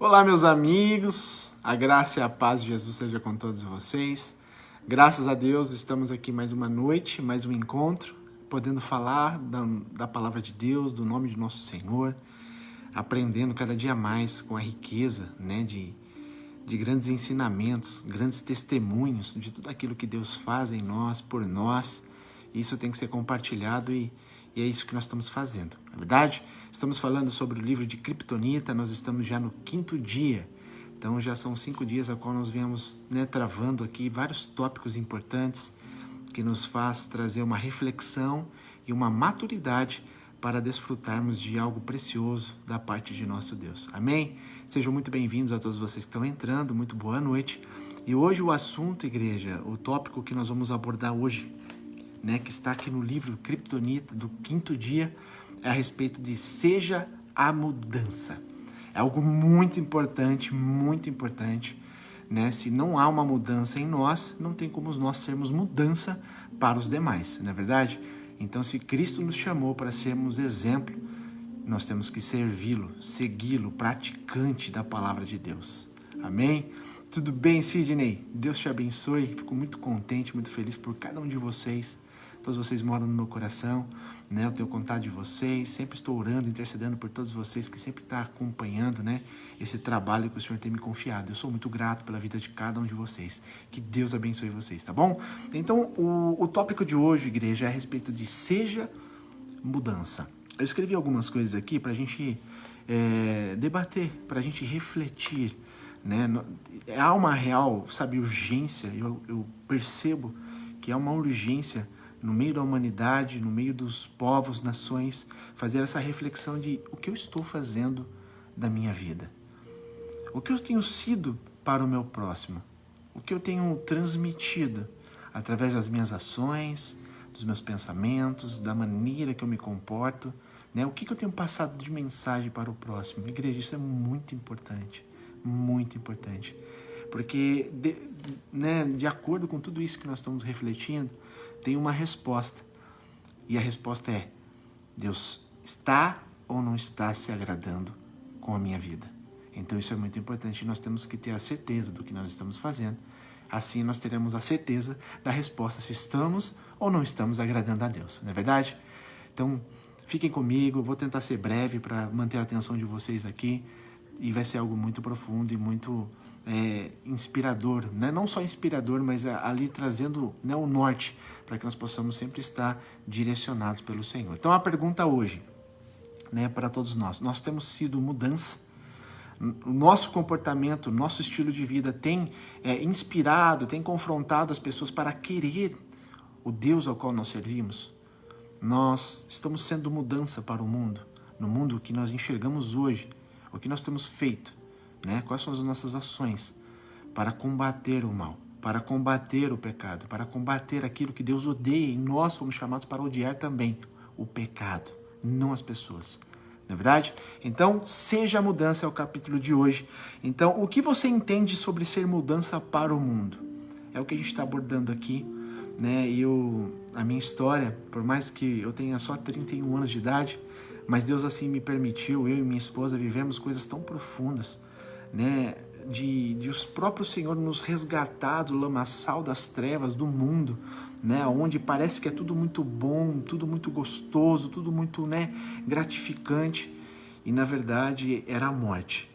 Olá, meus amigos, a graça e a paz de Jesus seja com todos vocês. Graças a Deus, estamos aqui mais uma noite, mais um encontro, podendo falar da palavra de Deus, do nome de nosso Senhor, aprendendo cada dia mais com a riqueza, de grandes ensinamentos, grandes testemunhos de tudo aquilo que Deus faz em nós, por nós. Isso tem que ser compartilhado e é isso que nós estamos fazendo, não é verdade? Estamos falando sobre o livro de Kryptonita, nós estamos já no 5º dia, então já são 5 dias a qual nós viemos travando aqui vários tópicos importantes que nos faz trazer uma reflexão e uma maturidade para desfrutarmos de algo precioso da parte de nosso Deus. Amém? Sejam muito bem-vindos a todos vocês que estão entrando, muito boa noite. E hoje o assunto, igreja, o tópico que nós vamos abordar hoje, que está aqui no livro Kryptonita, do 5º dia, é a respeito de seja a mudança. É algo muito importante, Se não há uma mudança em nós, não tem como nós sermos mudança para os demais, não é verdade? Então, se Cristo nos chamou para sermos exemplo, nós temos que servi-lo, segui-lo, praticante da palavra de Deus. Amém? Tudo bem, Sidney? Deus te abençoe. Fico muito contente, muito feliz por cada um de vocês. Todos vocês moram no meu coração, Eu tenho contato de vocês, sempre estou orando, intercedendo por todos vocês que sempre estão acompanhando, esse trabalho que o Senhor tem me confiado. Eu sou muito grato pela vida de cada um de vocês. Que Deus abençoe vocês, tá bom? Então, o tópico de hoje, igreja, é a respeito de seja mudança. Eu escrevi algumas coisas aqui para a gente debater, para a gente refletir, Há uma real, urgência, eu percebo que há uma urgência no meio da humanidade, no meio dos povos, nações, fazer essa reflexão de o que eu estou fazendo da minha vida. O que eu tenho sido para o meu próximo? O que eu tenho transmitido através das minhas ações, dos meus pensamentos, da maneira que eu me comporto, O que eu tenho passado de mensagem para o próximo? Igreja, isso é muito importante, porque de acordo com tudo isso que nós estamos refletindo, tem uma resposta, e a resposta é: Deus está ou não está se agradando com a minha vida? Então isso é muito importante, nós temos que ter a certeza do que nós estamos fazendo, assim nós teremos a certeza da resposta se estamos ou não estamos agradando a Deus, não é verdade? Então fiquem comigo, eu vou tentar ser breve para manter a atenção de vocês aqui, e vai ser algo muito profundo e muito inspirador, não só inspirador, mas ali trazendo o norte, para que nós possamos sempre estar direcionados pelo Senhor. Então a pergunta hoje, para todos nós temos sido mudança? O nosso comportamento, o nosso estilo de vida tem inspirado, tem confrontado as pessoas para querer o Deus ao qual nós servimos? Nós estamos sendo mudança para o mundo, no mundo que nós enxergamos hoje, o que nós temos feito, Quais são as nossas ações para combater o mal, para combater o pecado, para combater aquilo que Deus odeia, e nós fomos chamados para odiar também o pecado, não as pessoas. Não é verdade? Então, seja a mudança é o capítulo de hoje. Então, o que você entende sobre ser mudança para o mundo? É o que a gente está abordando aqui, E a minha história, por mais que eu tenha só 31 anos de idade, mas Deus assim me permitiu, eu e minha esposa vivemos coisas tão profundas, de os próprios Senhor nos resgatar do lamaçal das trevas, do mundo, onde parece que é tudo muito bom, tudo muito gostoso, tudo muito, gratificante, e na verdade era a morte,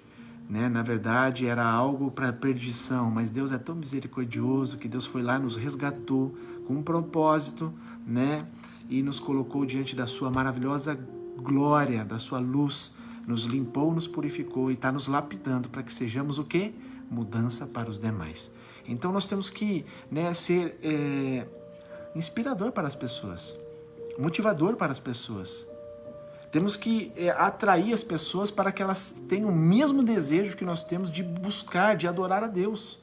Na verdade era algo para perdição, mas Deus é tão misericordioso que Deus foi lá e nos resgatou com um propósito, e nos colocou diante da sua maravilhosa glória, da sua luz, nos limpou, nos purificou e está nos lapidando para que sejamos o quê? Mudança para os demais. Então nós temos que ser inspirador para as pessoas, motivador para as pessoas. Temos que atrair as pessoas para que elas tenham o mesmo desejo que nós temos de buscar, de adorar a Deus.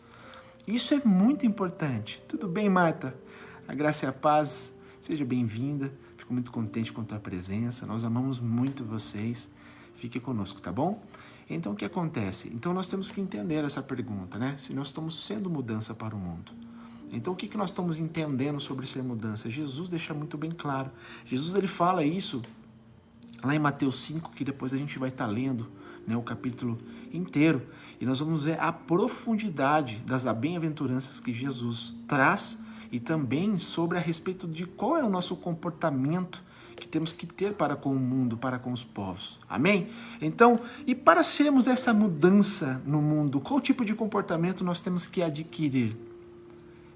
Isso é muito importante. Tudo bem, Marta? A graça e a paz, seja bem-vinda. Fico muito contente com a tua presença. Nós amamos muito vocês. Fique conosco, tá bom? Então, o que acontece? Então, nós temos que entender essa pergunta, Se nós estamos sendo mudança para o mundo. Então, o que nós estamos entendendo sobre ser mudança? Jesus deixa muito bem claro. Jesus, ele fala isso lá em Mateus 5, que depois a gente vai estar lendo, né, o capítulo inteiro, e nós vamos ver a profundidade das bem-aventuranças que Jesus traz e também sobre a respeito de qual é o nosso comportamento que temos que ter para com o mundo, para com os povos. Amém? Então, e para sermos essa mudança no mundo, qual tipo de comportamento nós temos que adquirir?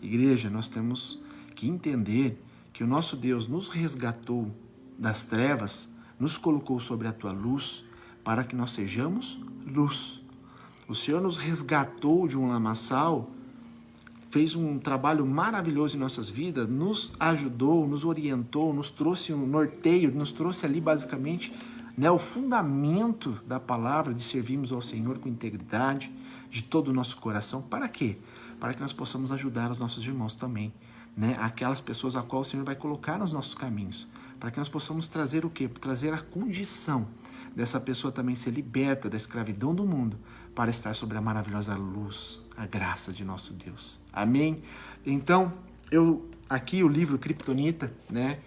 Igreja, nós temos que entender que o nosso Deus nos resgatou das trevas, nos colocou sobre a tua luz, para que nós sejamos luz. O Senhor nos resgatou de um lamaçal, fez um trabalho maravilhoso em nossas vidas, nos ajudou, nos orientou, nos trouxe um norteio, nos trouxe ali basicamente, né, o fundamento da palavra de servirmos ao Senhor com integridade, de todo o nosso coração. Para quê? Para que nós possamos ajudar os nossos irmãos também, né, aquelas pessoas a qual o Senhor vai colocar nos nossos caminhos, para que nós possamos trazer o quê? Trazer a condição dessa pessoa também ser liberta da escravidão do mundo, para estar sobre a maravilhosa luz, a graça de nosso Deus. Amém? Então, aqui o livro Kryptonita, né?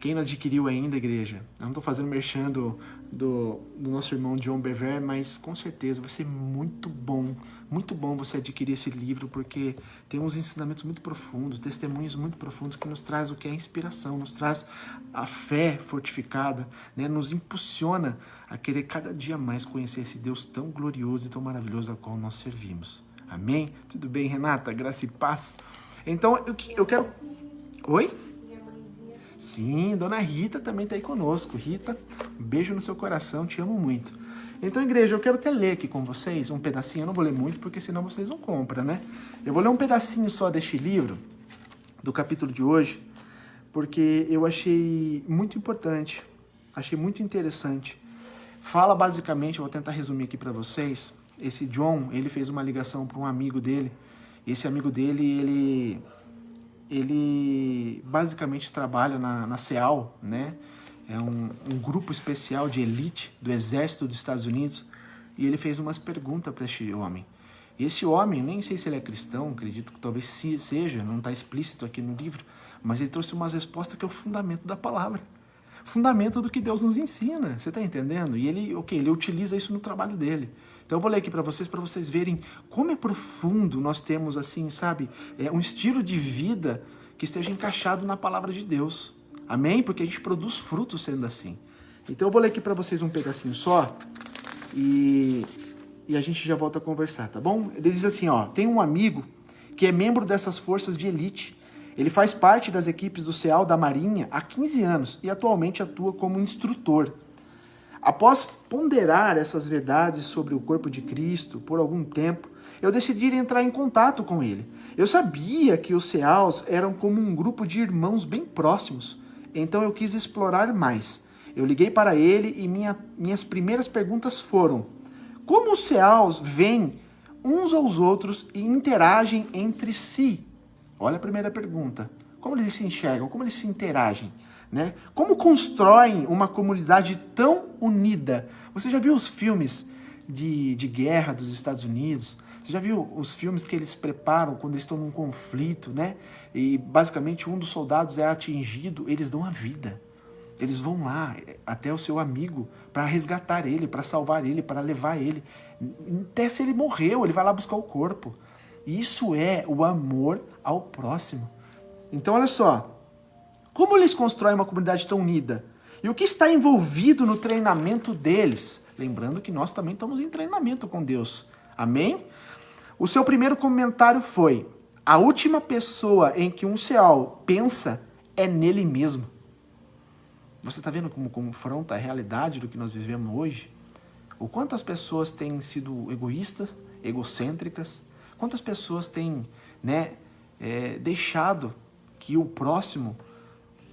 Quem não adquiriu ainda, igreja, eu não estou fazendo merchan do nosso irmão John Bevere, mas com certeza vai ser muito bom você adquirir esse livro, porque tem uns ensinamentos muito profundos, testemunhos muito profundos que nos traz o que é inspiração, nos traz a fé fortificada, né? Nos impulsiona a querer cada dia mais conhecer esse Deus tão glorioso e tão maravilhoso ao qual nós servimos. Amém? Tudo bem, Renata? Graça e paz. Então, eu quero... Oi? Sim, Dona Rita também está aí conosco. Rita, um beijo no seu coração, te amo muito. Então, igreja, eu quero até ler aqui com vocês um pedacinho, eu não vou ler muito, porque senão vocês não compram, né? Eu vou ler um pedacinho só deste livro, do capítulo de hoje, porque eu achei muito importante, achei muito interessante. Fala basicamente, eu vou tentar resumir aqui para vocês, esse John, ele fez uma ligação para um amigo dele, e esse amigo dele, ele basicamente trabalha na CEAL, né? É um grupo especial de elite do exército dos Estados Unidos, e ele fez umas perguntas para esse homem. E esse homem, nem sei se ele é cristão, acredito que talvez seja, não está explícito aqui no livro, mas ele trouxe umas respostas que é o fundamento da palavra, fundamento do que Deus nos ensina, você está entendendo? E ele utiliza isso no trabalho dele. Então eu vou ler aqui para vocês verem como é profundo nós temos, assim, sabe, um estilo de vida que esteja encaixado na palavra de Deus. Amém? Porque a gente produz frutos sendo assim. Então eu vou ler aqui para vocês um pedacinho só e a gente já volta a conversar, tá bom? Ele diz assim, ó, tem um amigo que é membro dessas forças de elite. Ele faz parte das equipes do CEAL da Marinha há 15 anos e atualmente atua como instrutor. Após ponderar essas verdades sobre o corpo de Cristo por algum tempo, eu decidi entrar em contato com ele. Eu sabia que os CEALs eram como um grupo de irmãos bem próximos, então eu quis explorar mais. Eu liguei para ele e minhas primeiras perguntas foram: como os CEALs veem uns aos outros e interagem entre si? Olha a primeira pergunta. Como eles se enxergam? Como eles se interagem? Né? Como constroem uma comunidade tão unida? Você já viu os filmes de guerra dos Estados Unidos? Você já viu os filmes que eles preparam quando eles estão num conflito, né? E basicamente um dos soldados é atingido, eles dão a vida. Eles vão lá até o seu amigo para resgatar ele, para salvar ele, para levar ele. Até se ele morreu, ele vai lá buscar o corpo. Isso é o amor ao próximo. Então, olha só. Como eles constroem uma comunidade tão unida? E o que está envolvido no treinamento deles? Lembrando que nós também estamos em treinamento com Deus. Amém? O seu primeiro comentário foi: a última pessoa em que um CEAL pensa é nele mesmo. Você está vendo como confronta a realidade do que nós vivemos hoje? O quanto as pessoas têm sido egoístas, egocêntricas? Quantas pessoas têm, né, deixado que o próximo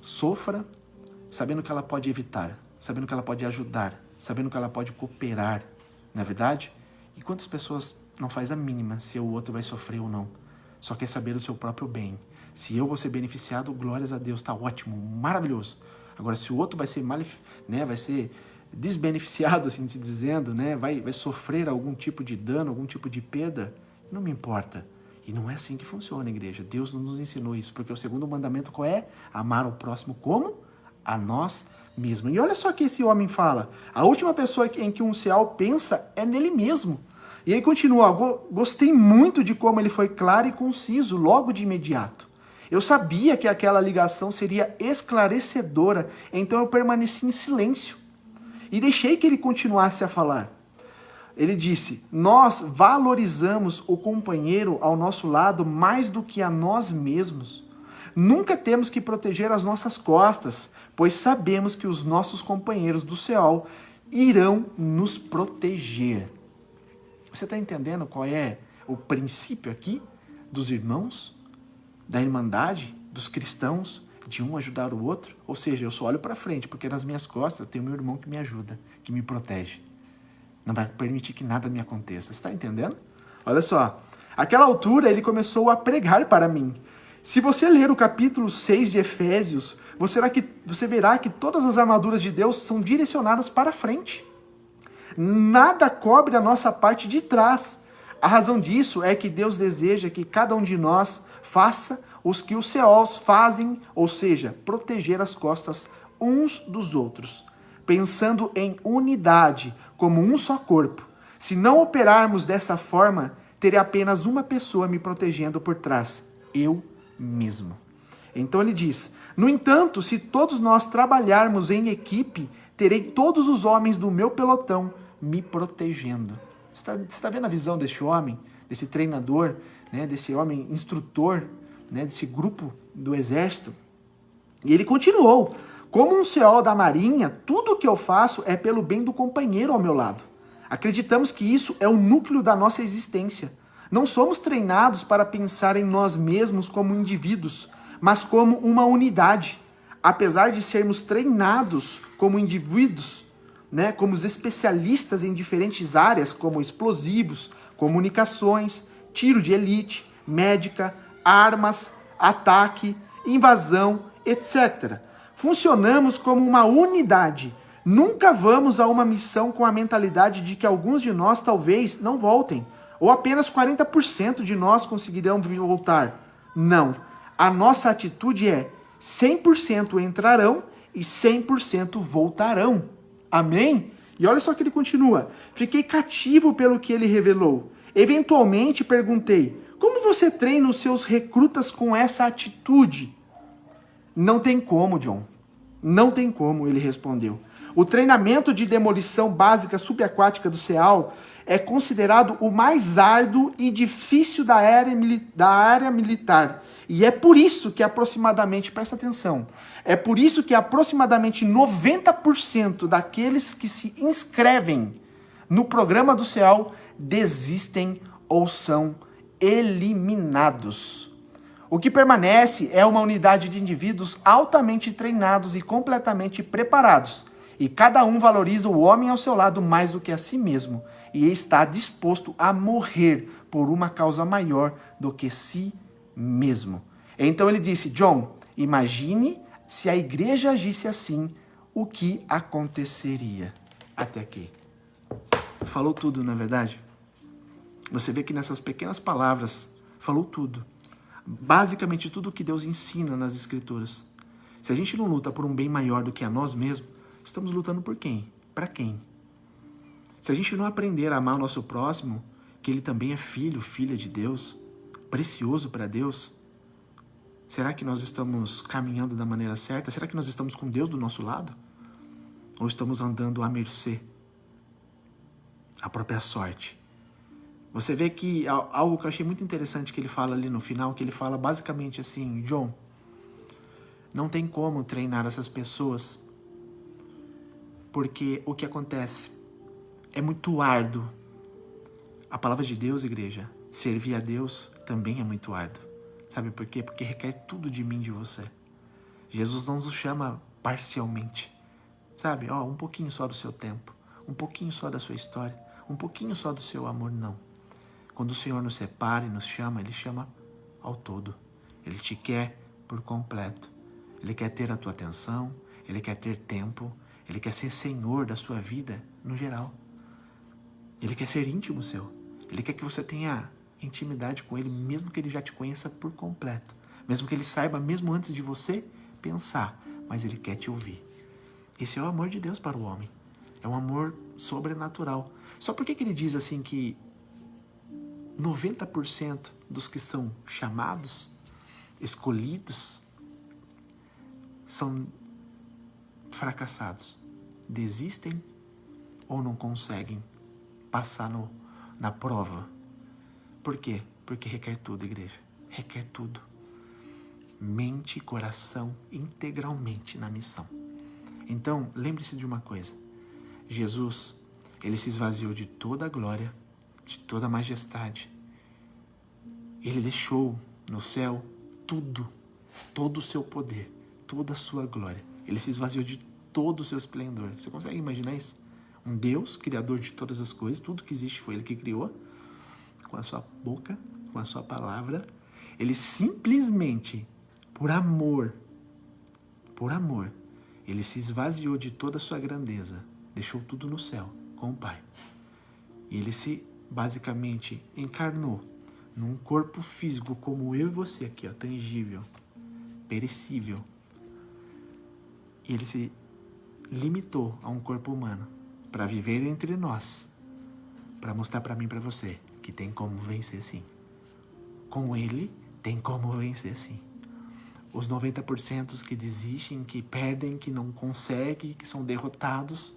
sofra, sabendo que ela pode evitar, sabendo que ela pode ajudar, sabendo que ela pode cooperar, não é verdade? E quantas pessoas não faz a mínima se o outro vai sofrer ou não? Só quer saber do seu próprio bem. Se eu vou ser beneficiado, glórias a Deus, tá ótimo, maravilhoso. Agora, se o outro vai ser vai ser desbeneficiado, assim se dizendo, né, vai sofrer algum tipo de dano, algum tipo de perda, não me importa. E não é assim que funciona, igreja. Deus não nos ensinou isso, porque o segundo mandamento qual é? Amar o próximo como? A nós mesmo. E olha só o que esse homem fala. A última pessoa em que um Seol pensa é nele mesmo. E ele continua, gostei muito de como ele foi claro e conciso logo de imediato. Eu sabia que aquela ligação seria esclarecedora, então eu permaneci em silêncio e deixei que ele continuasse a falar. Ele disse, nós valorizamos o companheiro ao nosso lado mais do que a nós mesmos. Nunca temos que proteger as nossas costas, pois sabemos que os nossos companheiros do Seol irão nos proteger. Você está entendendo qual é o princípio aqui dos irmãos, da irmandade, dos cristãos, de um ajudar o outro? Ou seja, eu só olho para frente, porque nas minhas costas eu tenho meu irmão que me ajuda, que me protege. Não vai permitir que nada me aconteça. Você está entendendo? Olha só. Àquela altura, ele começou a pregar para mim. Se você ler o capítulo 6 de Efésios, você verá que todas as armaduras de Deus são direcionadas para frente. Nada cobre a nossa parte de trás. A razão disso é que Deus deseja que cada um de nós faça os que os Seols fazem, ou seja, proteger as costas uns dos outros, pensando em unidade, como um só corpo. Se não operarmos dessa forma, terei apenas uma pessoa me protegendo por trás, eu mesmo. Então ele diz, no entanto, se todos nós trabalharmos em equipe, terei todos os homens do meu pelotão me protegendo. Você está vendo a visão deste homem, desse treinador, né, desse homem instrutor, né, desse grupo do exército? E ele continuou, como um Seol da marinha, tudo o que eu faço é pelo bem do companheiro ao meu lado. Acreditamos que isso é o núcleo da nossa existência. Não somos treinados para pensar em nós mesmos como indivíduos, mas como uma unidade. Apesar de sermos treinados como indivíduos, né, como os especialistas em diferentes áreas, como explosivos, comunicações, tiro de elite, médica, armas, ataque, invasão, etc. Funcionamos como uma unidade. Nunca vamos a uma missão com a mentalidade de que alguns de nós talvez não voltem, ou apenas 40% de nós conseguirão voltar. Não. A nossa atitude é 100% entrarão e 100% voltarão. Amém? E olha só que ele continua. Fiquei cativo pelo que ele revelou. Eventualmente perguntei, como você treina os seus recrutas com essa atitude? Não tem como, John. Não tem como, ele respondeu. O treinamento de demolição básica subaquática do Seol é considerado o mais árduo e difícil da área militar. E é por isso que aproximadamente, presta atenção, é por isso que aproximadamente 90% daqueles que se inscrevem no programa do Seol desistem ou são eliminados. O que permanece é uma unidade de indivíduos altamente treinados e completamente preparados. E cada um valoriza o homem ao seu lado mais do que a si mesmo. E está disposto a morrer por uma causa maior do que si mesmo. Então ele disse, John, imagine se a igreja agisse assim, o que aconteceria? Até aqui. Falou tudo, na verdade? Você vê que nessas pequenas palavras, falou tudo. Basicamente tudo o que Deus ensina nas Escrituras. Se a gente não luta por um bem maior do que a nós mesmos, estamos lutando por quem? Para quem? Se a gente não aprender a amar o nosso próximo, que ele também é filho, filha de Deus, precioso para Deus, será que nós estamos caminhando da maneira certa? Será que nós estamos com Deus do nosso lado? Ou estamos andando à mercê? À própria sorte? Você vê que algo que eu achei muito interessante que ele fala ali no final, que ele fala basicamente assim, John, não tem como treinar essas pessoas, porque o que acontece é muito árduo. A palavra de Deus, igreja, servir a Deus também é muito árduo. Sabe por quê? Porque requer tudo de mim, de você. Jesus não nos chama parcialmente. Sabe, um pouquinho só do seu tempo, um pouquinho só da sua história, um pouquinho só do seu amor, não. Quando o Senhor nos separa e nos chama, Ele chama ao todo. Ele te quer por completo. Ele quer ter a tua atenção, Ele quer ter tempo, Ele quer ser Senhor da sua vida no geral. Ele quer ser íntimo seu. Ele quer que você tenha intimidade com Ele, mesmo que Ele já te conheça por completo. Mesmo que Ele saiba, mesmo antes de você pensar. Mas Ele quer te ouvir. Esse é o amor de Deus para o homem. É um amor sobrenatural. Só por que ele diz assim que 90% dos que são chamados, escolhidos, são fracassados? Desistem ou não conseguem passar na prova? Por quê? Porque requer tudo, igreja. Requer tudo. Mente e coração integralmente na missão. Então, lembre-se de uma coisa. Jesus, ele se esvaziou de toda a glória, de toda a majestade. Ele deixou no céu tudo, todo o seu poder, toda a sua glória. Ele se esvaziou de todo o seu esplendor. Você consegue imaginar isso? Um Deus, criador de todas as coisas, tudo que existe foi ele que criou, com a sua boca, com a sua palavra. Ele simplesmente, por amor, ele se esvaziou de toda a sua grandeza, deixou tudo no céu, com o Pai. E ele se, basicamente, encarnou num corpo físico como eu e você aqui, ó, tangível, perecível. E ele se limitou a um corpo humano para viver entre nós, para mostrar para mim e para você que tem como vencer sim. Com ele, tem como vencer sim. Os 90% que desistem, que perdem, que não conseguem, que são derrotados,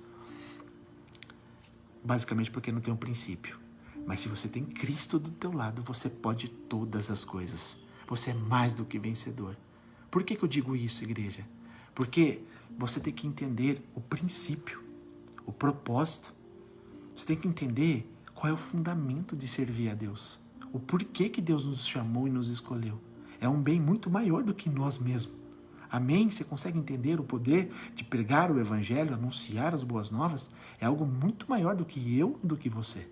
basicamente porque não tem um princípio. Mas se você tem Cristo do teu lado, você pode todas as coisas. Você é mais do que vencedor. Por que eu digo isso, igreja? Porque você tem que entender o princípio, o propósito. Você tem que entender qual é o fundamento de servir a Deus. O porquê que Deus nos chamou e nos escolheu. É um bem muito maior do que nós mesmos. Amém? Você consegue entender o poder de pregar o evangelho, anunciar as boas novas? É algo muito maior do que eu e do que você.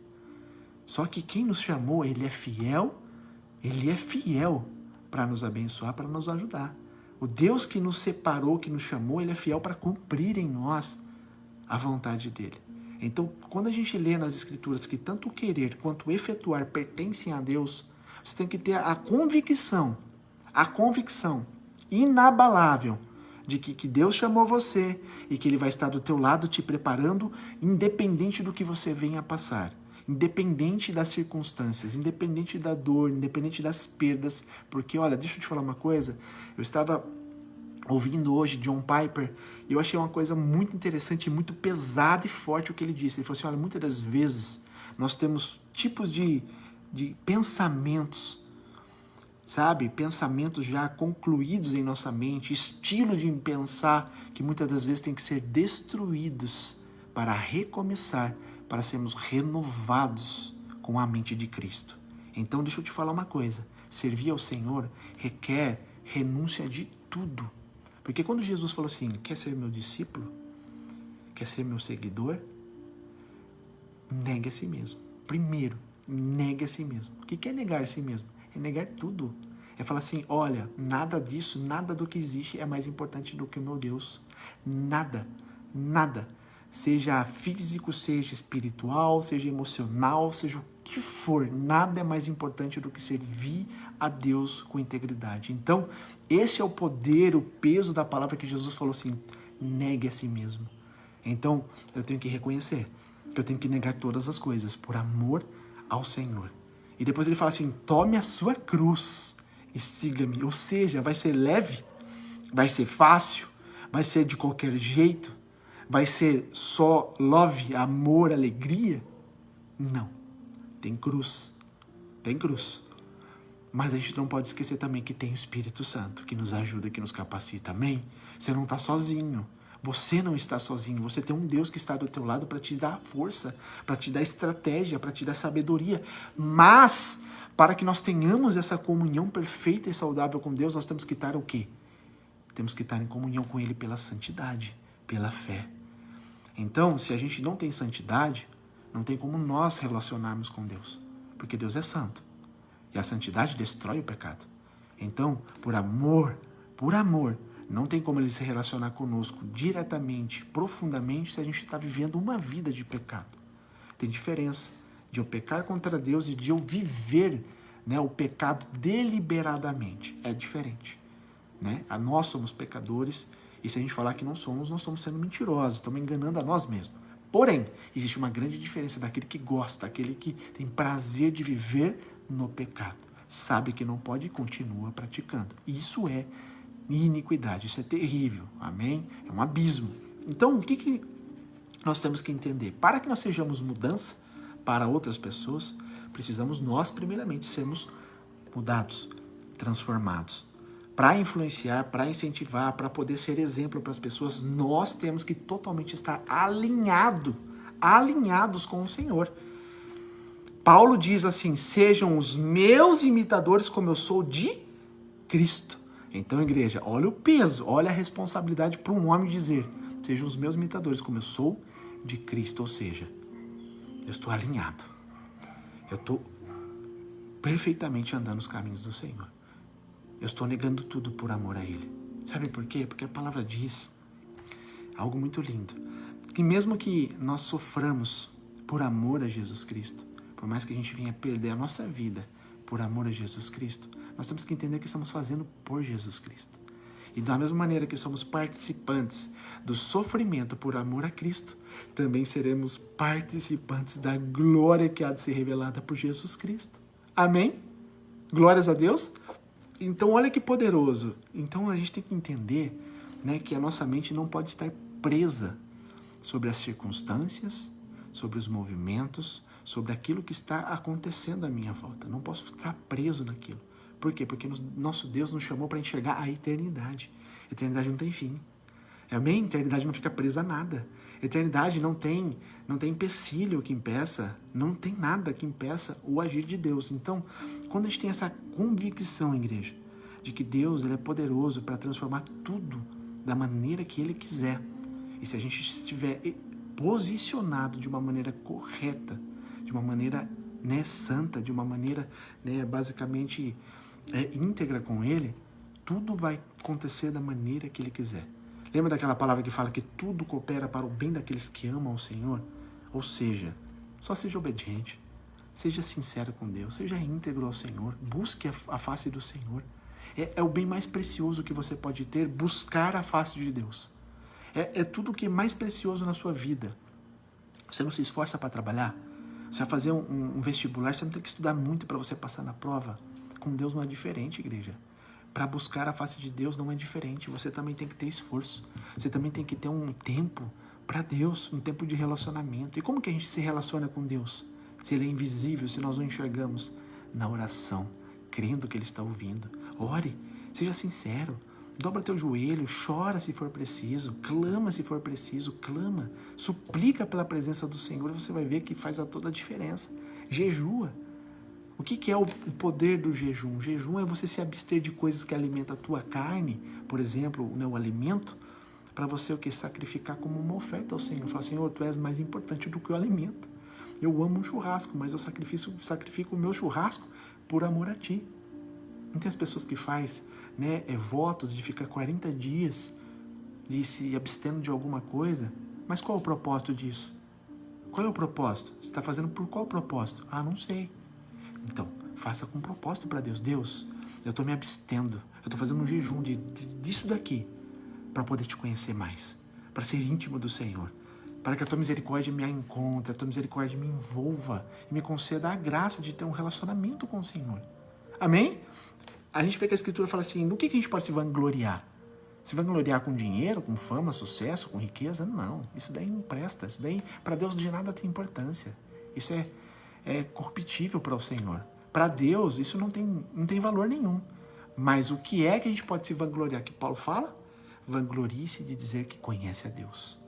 Só que quem nos chamou, ele é fiel para nos abençoar, para nos ajudar. O Deus que nos separou, que nos chamou, ele é fiel para cumprir em nós a vontade dele. Então, quando a gente lê nas Escrituras que tanto o querer quanto o efetuar pertencem a Deus, você tem que ter a convicção inabalável de que Deus chamou você e que ele vai estar do teu lado te preparando, independente do que você venha a passar, independente das circunstâncias, independente da dor, independente das perdas, porque olha, deixa eu te falar uma coisa, eu estava ouvindo hoje John Piper e eu achei uma coisa muito interessante, muito pesada e forte o que ele disse. Ele falou assim, olha, muitas das vezes nós temos tipos de pensamentos, sabe? Pensamentos já concluídos em nossa mente, estilo de pensar que muitas das vezes tem que ser destruídos para recomeçar, para sermos renovados com a mente de Cristo. Então, deixa eu te falar uma coisa. Servir ao Senhor requer renúncia de tudo. Porque quando Jesus falou assim, quer ser meu discípulo? Quer ser meu seguidor? Negue a si mesmo. Primeiro, negue a si mesmo. O que é negar a si mesmo? É negar tudo. É falar assim, olha, nada disso, nada do que existe é mais importante do que o meu Deus. Nada, nada. Seja físico, seja espiritual, seja emocional, seja o que for, nada é mais importante do que servir a Deus com integridade. Então, esse é o poder, o peso da palavra que Jesus falou assim, negue a si mesmo. Então, eu tenho que reconhecer que eu tenho que negar todas as coisas por amor ao Senhor. E depois ele fala assim, tome a sua cruz e siga-me. Ou seja, vai ser leve, vai ser fácil, vai ser de qualquer jeito, vai ser só love, amor, alegria? Não. Tem cruz. Tem cruz. Mas a gente não pode esquecer também que tem o Espírito Santo, que nos ajuda, que nos capacita. Amém? Você não está sozinho. Você não está sozinho. Você tem um Deus que está do teu lado para te dar força, para te dar estratégia, para te dar sabedoria. Mas, para que nós tenhamos essa comunhão perfeita e saudável com Deus, nós temos que estar o quê? Temos que estar em comunhão com Ele pela santidade, pela fé. Então, se a gente não tem santidade, não tem como nós relacionarmos com Deus. Porque Deus é santo. E a santidade destrói o pecado. Então, por amor, não tem como ele se relacionar conosco diretamente, profundamente, se a gente está vivendo uma vida de pecado. Tem diferença de eu pecar contra Deus e de eu viver, né, o pecado deliberadamente. É diferente. Né? Nós somos pecadores E se a gente falar que não somos, nós estamos sendo mentirosos, estamos enganando a nós mesmos. Porém, existe uma grande diferença daquele que gosta, daquele que tem prazer de viver no pecado. Sabe que não pode e continua praticando. Isso é iniquidade, isso é terrível, amém? É um abismo. Então, o que nós temos que entender? Para que nós sejamos mudança para outras pessoas, precisamos nós, primeiramente, sermos mudados, transformados. Para influenciar, para incentivar, para poder ser exemplo para as pessoas, nós temos que totalmente estar alinhados com o Senhor. Paulo diz assim, sejam os meus imitadores como eu sou de Cristo. Então, igreja, olha o peso, olha a responsabilidade para um homem dizer, sejam os meus imitadores como eu sou de Cristo. Ou seja, eu estou alinhado. Eu estou perfeitamente andando nos caminhos do Senhor. Eu estou negando tudo por amor a Ele. Sabe por quê? Porque a palavra diz algo muito lindo. Que mesmo que nós soframos por amor a Jesus Cristo, por mais que a gente venha perder a nossa vida por amor a Jesus Cristo, nós temos que entender que estamos fazendo por Jesus Cristo. E da mesma maneira que somos participantes do sofrimento por amor a Cristo, também seremos participantes da glória que há de ser revelada por Jesus Cristo. Amém? Glórias a Deus. Então, olha que poderoso. Então, a gente tem que entender, né, que a nossa mente não pode estar presa sobre as circunstâncias, sobre os movimentos, sobre aquilo que está acontecendo à minha volta. Não posso estar preso naquilo. Por quê? Porque nosso Deus nos chamou para enxergar a eternidade. A eternidade não tem fim. Amém? A eternidade não fica presa a nada. A eternidade não tem empecilho que impeça, não tem nada que impeça o agir de Deus. Então, quando a gente tem essa convicção, igreja, de que Deus ele é poderoso para transformar tudo da maneira que Ele quiser, e se a gente estiver posicionado de uma maneira correta, de uma maneira, né, santa, de uma maneira, né, basicamente íntegra com Ele, tudo vai acontecer da maneira que Ele quiser. Lembra daquela palavra que fala que tudo coopera para o bem daqueles que amam o Senhor? Ou seja, só seja obediente, seja sincero com Deus, seja íntegro ao Senhor, busque a face do Senhor. É o bem mais precioso que você pode ter, buscar a face de Deus. É tudo o que é mais precioso na sua vida. Você não se esforça para trabalhar? Você vai fazer um vestibular, você não tem que estudar muito para você passar na prova? Com Deus não é diferente, igreja. Para buscar a face de Deus não é diferente. Você também tem que ter esforço. Você também tem que ter um tempo para Deus, um tempo de relacionamento. E como que a gente se relaciona com Deus? Se Ele é invisível, se nós não enxergamos? Na oração, crendo que Ele está ouvindo. Ore, seja sincero. Dobra teu joelho, chora se for preciso, clama se for preciso, clama. Suplica pela presença do Senhor e você vai ver que faz toda a diferença. Jejua. O que é o poder do jejum? O jejum é você se abster de coisas que alimentam a tua carne, por exemplo, né, o alimento, para você o que? Sacrificar como uma oferta ao Senhor. Falar, Senhor, Tu és mais importante do que o alimento. Eu amo um churrasco, mas eu sacrifico o meu churrasco por amor a Ti. Não tem as pessoas que fazem, né, votos de ficar 40 dias de se abstendo de alguma coisa, mas qual é o propósito disso? Qual é o propósito? Você está fazendo por qual propósito? Ah, não sei. Então, faça com propósito para Deus. Deus, eu estou me abstendo, eu estou fazendo um jejum disso daqui, para poder Te conhecer mais, para ser íntimo do Senhor, para que a Tua misericórdia me encontre, a Tua misericórdia me envolva e me conceda a graça de ter um relacionamento com o Senhor. Amém? A gente vê que a Escritura fala assim, no que a gente pode se vangloriar? Se vangloriar com dinheiro, com fama, sucesso, com riqueza? Não, isso daí não presta, isso daí para Deus de nada tem importância. Isso é corruptível para o Senhor. Para Deus, isso não tem valor nenhum. Mas o que é que a gente pode se vangloriar? Que Paulo fala? Vanglorie-se de dizer que conhece a Deus,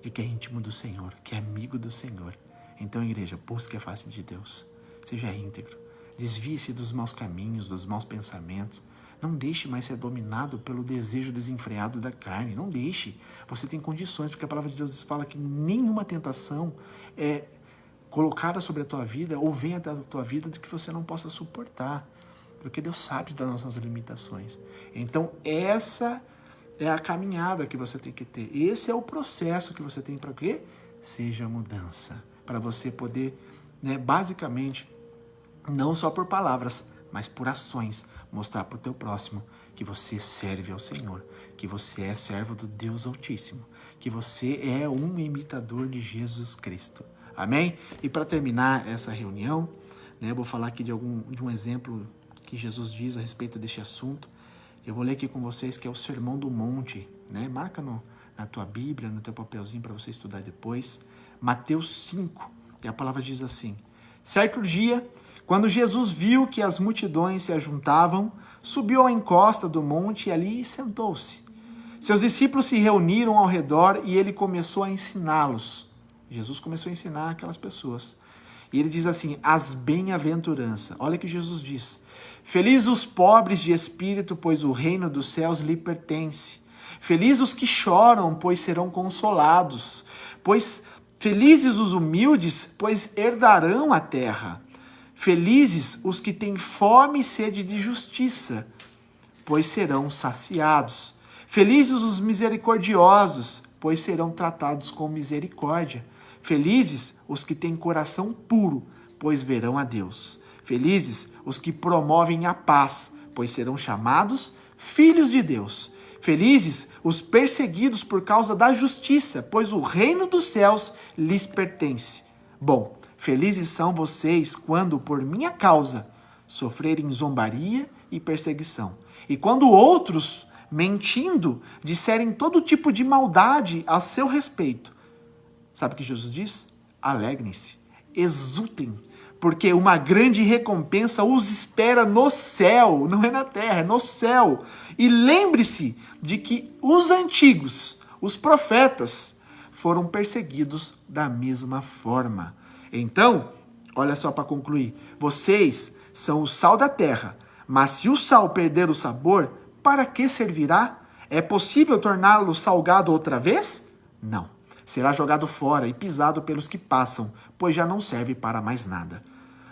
de que é íntimo do Senhor, que é amigo do Senhor. Então, igreja, busque a face de Deus. Seja íntegro. Desvie-se dos maus caminhos, dos maus pensamentos. Não deixe mais ser dominado pelo desejo desenfreado da carne. Não deixe. Você tem condições, porque a palavra de Deus fala que nenhuma tentação é colocada sobre a tua vida ou venha da tua vida de que você não possa suportar. Porque Deus sabe das nossas limitações. Então, essa é a caminhada que você tem que ter. Esse é o processo que você tem para quê? Seja mudança. Para você poder, né, basicamente, não só por palavras, mas por ações, mostrar para o teu próximo que você serve ao Senhor, que você é servo do Deus Altíssimo, que você é um imitador de Jesus Cristo. Amém? E para terminar essa reunião, eu vou falar aqui de um exemplo que Jesus diz a respeito deste assunto. Eu vou ler aqui com vocês, que é o Sermão do Monte. Marca na tua Bíblia, no teu papelzinho para você estudar depois. Mateus 5, e a palavra diz assim: certo dia, quando Jesus viu que as multidões se ajuntavam, subiu à encosta do monte e ali sentou-se. Seus discípulos se reuniram ao redor e ele começou a ensiná-los. Jesus começou a ensinar aquelas pessoas. E ele diz assim, as bem-aventuranças. Olha o que Jesus diz. Felizes os pobres de espírito, pois o reino dos céus lhe pertence. Felizes os que choram, pois serão consolados. Felizes os humildes, pois herdarão a terra. Felizes os que têm fome e sede de justiça, pois serão saciados. Felizes os misericordiosos, pois serão tratados com misericórdia. Felizes os que têm coração puro, pois verão a Deus. Felizes os que promovem a paz, pois serão chamados filhos de Deus. Felizes os perseguidos por causa da justiça, pois o reino dos céus lhes pertence. Bom, felizes são vocês quando, por minha causa, sofrerem zombaria e perseguição. E quando outros, mentindo, disserem todo tipo de maldade a seu respeito. Sabe o que Jesus diz? Alegrem-se, exultem, porque uma grande recompensa os espera no céu, não é na terra, é no céu. E lembre-se de que os antigos, os profetas, foram perseguidos da mesma forma. Então, olha só para concluir, vocês são o sal da terra, mas se o sal perder o sabor, para que servirá? É possível torná-lo salgado outra vez? Não. Será jogado fora e pisado pelos que passam, pois já não serve para mais nada.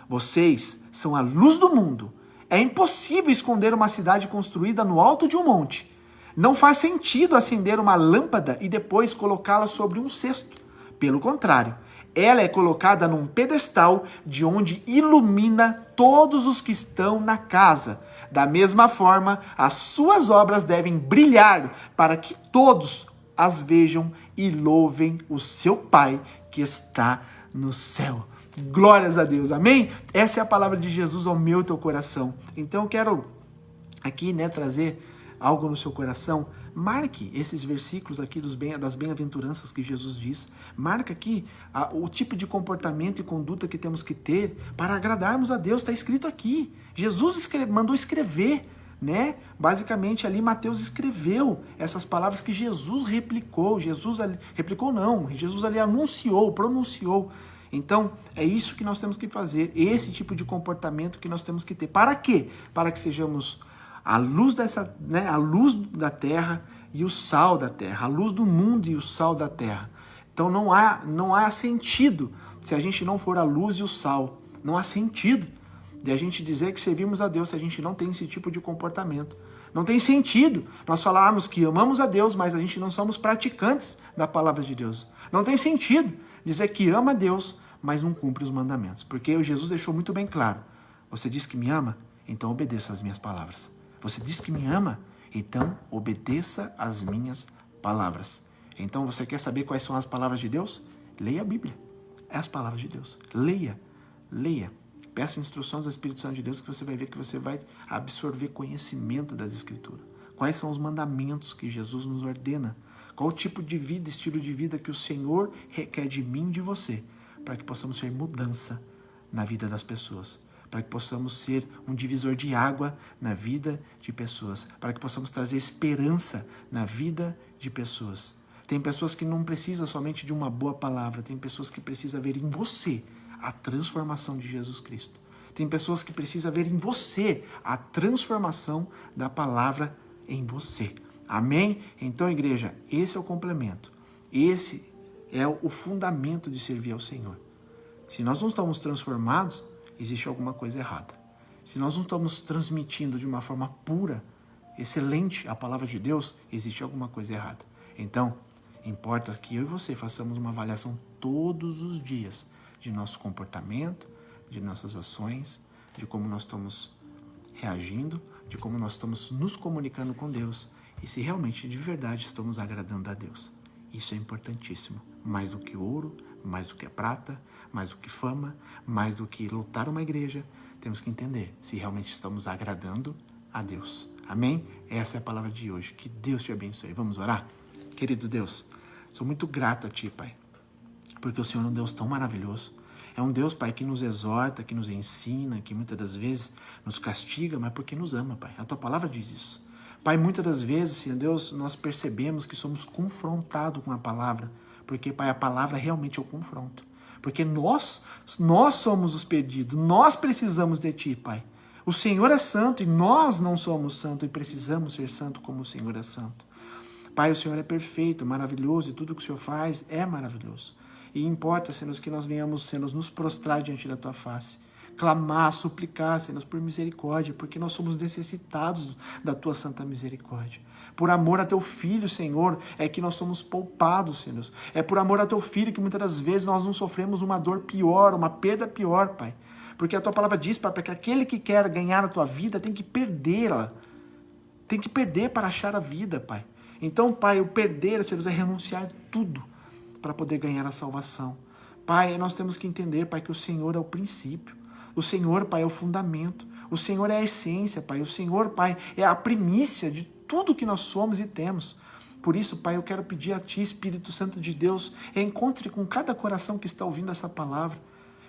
Vocês são a luz do mundo. É impossível esconder uma cidade construída no alto de um monte. Não faz sentido acender uma lâmpada e depois colocá-la sobre um cesto. Pelo contrário, ela é colocada num pedestal de onde ilumina todos os que estão na casa. Da mesma forma, as suas obras devem brilhar para que todos as vejam e louvem o seu Pai que está no céu. Glórias a Deus, amém? Essa é a palavra de Jesus ao meu e teu coração. Então eu quero aqui, trazer algo no seu coração. Marque esses versículos aqui das bem-aventuranças que Jesus diz. Marca aqui o tipo de conduta que temos que ter para agradarmos a Deus. Está escrito aqui. Jesus mandou escrever, Basicamente ali Mateus escreveu essas palavras que Jesus replicou. Jesus ali anunciou, pronunciou. Então, é isso que nós temos que fazer, esse tipo de comportamento que nós temos que ter. Para quê? Para que sejamos a luz a luz da terra e o sal da terra, a luz do mundo e o sal da terra. Então não há sentido se a gente não for a luz e o sal. Não há sentido de a gente dizer que servimos a Deus se a gente não tem esse tipo de comportamento. Não tem sentido nós falarmos que amamos a Deus, mas a gente não somos praticantes da palavra de Deus. Não tem sentido dizer que ama a Deus, mas não cumpre os mandamentos. Porque Jesus deixou muito bem claro. Você diz que me ama? Então obedeça às minhas palavras. Você diz que me ama? Então obedeça às minhas palavras. Então você quer saber quais são as palavras de Deus? Leia a Bíblia. É as palavras de Deus. Leia. Peça instruções ao Espírito Santo de Deus que você vai ver que você vai absorver conhecimento das Escrituras. Quais são os mandamentos que Jesus nos ordena? Qual o tipo de vida, estilo de vida que o Senhor requer de mim e de você, para que possamos ser mudança na vida das pessoas, para que possamos ser um divisor de água na vida de pessoas, para que possamos trazer esperança na vida de pessoas. Tem pessoas que não precisam somente de uma boa palavra, tem pessoas que precisam ver em você a transformação de Jesus Cristo. Tem pessoas que precisam ver em você a transformação da palavra em você. Amém? Então, igreja, esse é o complemento. Esse é o fundamento de servir ao Senhor. Se nós não estamos transformados, existe alguma coisa errada. Se nós não estamos transmitindo de uma forma pura, excelente a palavra de Deus, existe alguma coisa errada. Então, importa que eu e você façamos uma avaliação todos os dias de nosso comportamento, de nossas ações, de como nós estamos reagindo, de como nós estamos nos comunicando com Deus e se realmente de verdade estamos agradando a Deus. Isso é importantíssimo, mais do que ouro, mais do que a prata, mais do que fama, mais do que lotar uma igreja, temos que entender se realmente estamos agradando a Deus. Amém? Essa é a palavra de hoje. Que Deus te abençoe. Vamos orar? Querido Deus, sou muito grato a Ti, Pai, porque o Senhor é um Deus tão maravilhoso. É um Deus, Pai, que nos exorta, que nos ensina, que muitas das vezes nos castiga, mas porque nos ama, Pai. A Tua palavra diz isso. Pai, muitas das vezes, Senhor Deus, nós percebemos que somos confrontados com a palavra, porque, Pai, a palavra realmente é o confronto. Porque nós somos os perdidos, nós precisamos de Ti, Pai. O Senhor é santo e nós não somos santos e precisamos ser santos como o Senhor é santo. Pai, o Senhor é perfeito, maravilhoso e tudo que o Senhor faz é maravilhoso. E importa, Senhor, que nós venhamos, Senhor, nos prostrar diante da Tua face, clamar, suplicar, Senhor, por misericórdia, porque nós somos necessitados da Tua santa misericórdia. Por amor a Teu Filho, Senhor, é que nós somos poupados, Senhor. É por amor a Teu Filho que muitas das vezes nós não sofremos uma dor pior, uma perda pior, Pai. Porque a Tua palavra diz, Pai, que aquele que quer ganhar a Tua vida tem que perdê-la. Tem que perder para achar a vida, Pai. Então, Pai, o perder, Senhor, é renunciar tudo para poder ganhar a salvação. Pai, nós temos que entender, Pai, que o Senhor é o princípio. O Senhor, Pai, é o fundamento. O Senhor é a essência, Pai. O Senhor, Pai, é a primícia de tudo que nós somos e temos. Por isso, Pai, eu quero pedir a Ti, Espírito Santo de Deus, encontre com cada coração que está ouvindo essa palavra.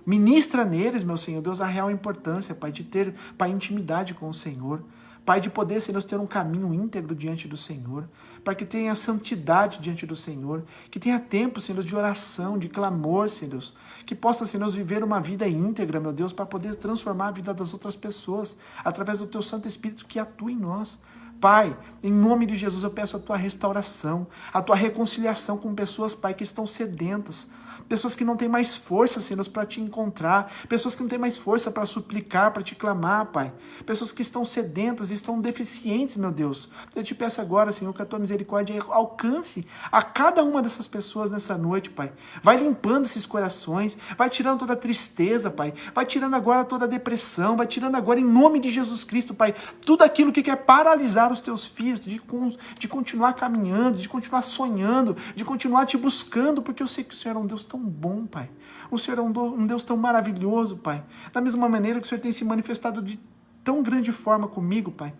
Ministra neles, meu Senhor Deus, a real importância, Pai, de ter, Pai, intimidade com o Senhor. Pai, de poder, Senhor, ter um caminho íntegro diante do Senhor, para que tenha santidade diante do Senhor, que tenha tempo, Senhor, de oração, de clamor, Senhor, que possa, Senhor, viver uma vida íntegra, meu Deus, para poder transformar a vida das outras pessoas, através do Teu Santo Espírito que atua em nós. Pai, em nome de Jesus, eu peço a Tua restauração, a Tua reconciliação com pessoas, Pai, que estão sedentas, pessoas que não têm mais força, Senhor, para Te encontrar, pessoas que não têm mais força para suplicar, para Te clamar, Pai, pessoas que estão sedentas, estão deficientes, meu Deus. Eu Te peço agora, Senhor, que a Tua misericórdia alcance a cada uma dessas pessoas nessa noite, Pai. Vai limpando esses corações, vai tirando toda a tristeza, Pai, vai tirando agora toda a depressão, vai tirando agora, em nome de Jesus Cristo, Pai, tudo aquilo que quer paralisar os Teus filhos, de continuar caminhando, de continuar sonhando, de continuar Te buscando, porque eu sei que o Senhor é um Deus tão bom, Pai. O Senhor é um Deus tão maravilhoso, Pai. Da mesma maneira que o Senhor tem se manifestado de tão grande forma comigo, Pai.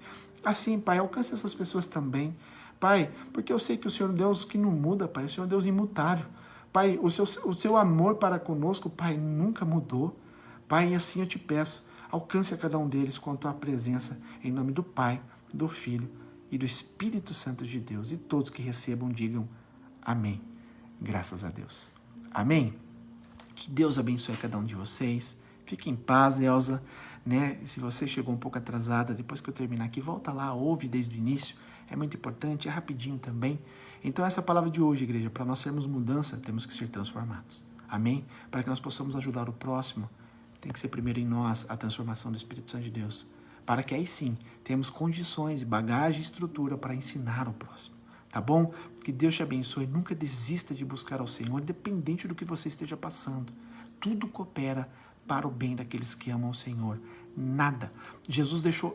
Assim, Pai, alcance essas pessoas também. Pai, porque eu sei que o Senhor é um Deus que não muda, Pai. O Senhor é um Deus imutável. Pai, o seu amor para conosco, Pai, nunca mudou. Pai, e assim eu Te peço, alcance a cada um deles com a Tua presença, em nome do Pai, do Filho e do Espírito Santo de Deus. E todos que recebam digam amém. Graças a Deus. Amém? Que Deus abençoe cada um de vocês. Fique em paz, Elza. Né? Se você chegou um pouco atrasada, depois que eu terminar aqui, volta lá, ouve desde o início. É muito importante, é rapidinho também. Então essa é a palavra de hoje, igreja. Para nós sermos mudança, temos que ser transformados. Amém? Para que nós possamos ajudar o próximo, tem que ser primeiro em nós a transformação do Espírito Santo de Deus. Para que aí sim, temos condições, bagagem e estrutura para ensinar o próximo. Tá bom? Que Deus te abençoe. Nunca desista de buscar ao Senhor, independente do que você esteja passando. Tudo coopera para o bem daqueles que amam o Senhor. Nada.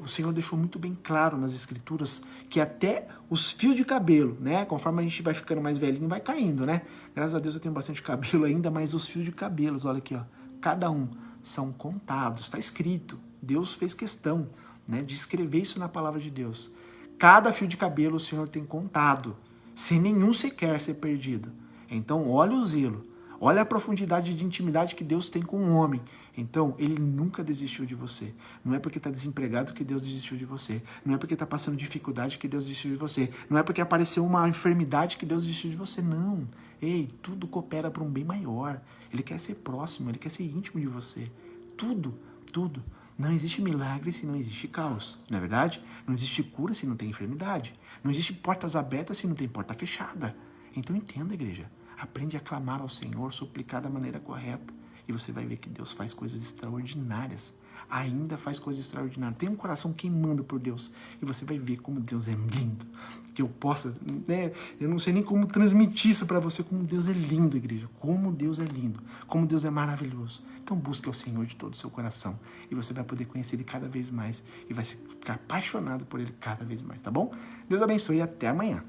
O Senhor deixou muito bem claro nas Escrituras que até os fios de cabelo, né? Conforme a gente vai ficando mais velhinho, vai caindo, né? Graças a Deus eu tenho bastante cabelo ainda, mas os fios de cabelos, olha aqui, ó, cada um são contados. Está escrito. Deus fez questão, né, de escrever isso na palavra de Deus. Cada fio de cabelo o Senhor tem contado, sem nenhum sequer ser perdido. Então, olha o zelo, olha a profundidade de intimidade que Deus tem com o homem. Então, Ele nunca desistiu de você. Não é porque está desempregado que Deus desistiu de você. Não é porque está passando dificuldade que Deus desistiu de você. Não é porque apareceu uma enfermidade que Deus desistiu de você. Não. Ei, tudo coopera para um bem maior. Ele quer ser próximo, Ele quer ser íntimo de você. Tudo, tudo. Não existe milagre se não existe caos, não é verdade? Não existe cura se não tem enfermidade. Não existe portas abertas se não tem porta fechada. Então entenda, igreja. Aprende a clamar ao Senhor, suplicar da maneira correta. E você vai ver que Deus faz coisas extraordinárias ainda faz coisas extraordinárias. Tem um coração queimando por Deus e você vai ver como Deus é lindo. Que eu possa, né? Eu não sei nem como transmitir isso para você, como Deus é lindo, igreja. Como Deus é lindo, como Deus é maravilhoso. Então busque ao Senhor de todo o seu coração e você vai poder conhecer Ele cada vez mais e vai ficar apaixonado por Ele cada vez mais, tá bom? Deus abençoe e até amanhã.